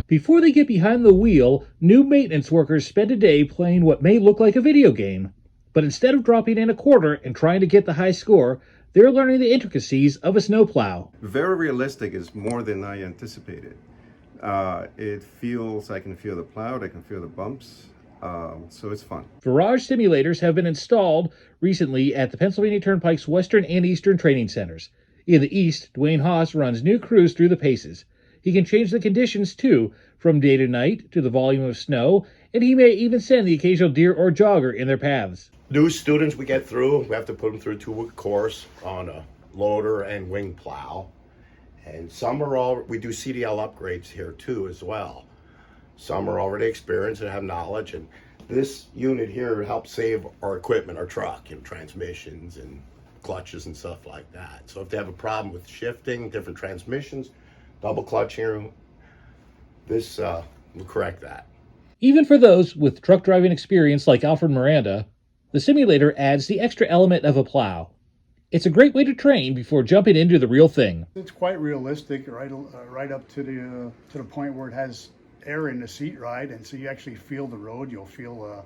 Before they get behind the wheel, new maintenance workers spend a day playing what may look like a video game. But instead of dropping in a quarter and trying to get the high score, they're learning the intricacies of a snowplow. Very realistic is more than I anticipated. It feels, I can feel the plow, I can feel the bumps, so it's fun. Virage simulators have been installed recently at the Pennsylvania Turnpike's Western and Eastern training centers. In the East, Dwayne Haas runs new crews through the paces. He can change the conditions too, from day to night to the volume of snow, and he may even send the occasional deer or jogger in their paths. New students we get through, we have to put them through a 2-week course on a loader and wing plow. And some are all, we do CDL upgrades here too as well. Some are already experienced and have knowledge, and this unit here helps save our equipment, our truck, and transmissions and clutches and stuff like that. So if they have a problem with shifting, different transmissions, double clutch here, this will correct that. Even for those with truck driving experience like Alfred Miranda, the simulator adds the extra element of a plow. It's a great way to train before jumping into the real thing. It's quite realistic, right up to the point where it has air in the seat ride, and so you actually feel the road. You'll feel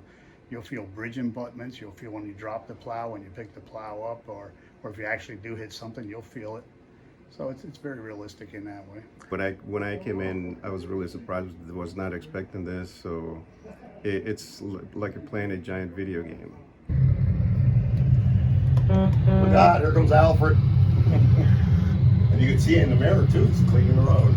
bridge abutments. You'll feel when you drop the plow, when you pick the plow up, or if you actually do hit something, you'll feel it. So it's very realistic in that way. When I came in, I was really surprised. I was not expecting this, so it's like playing a giant video game. Look out, here comes Alfred. And you can see it in the mirror too, it's cleaning the road.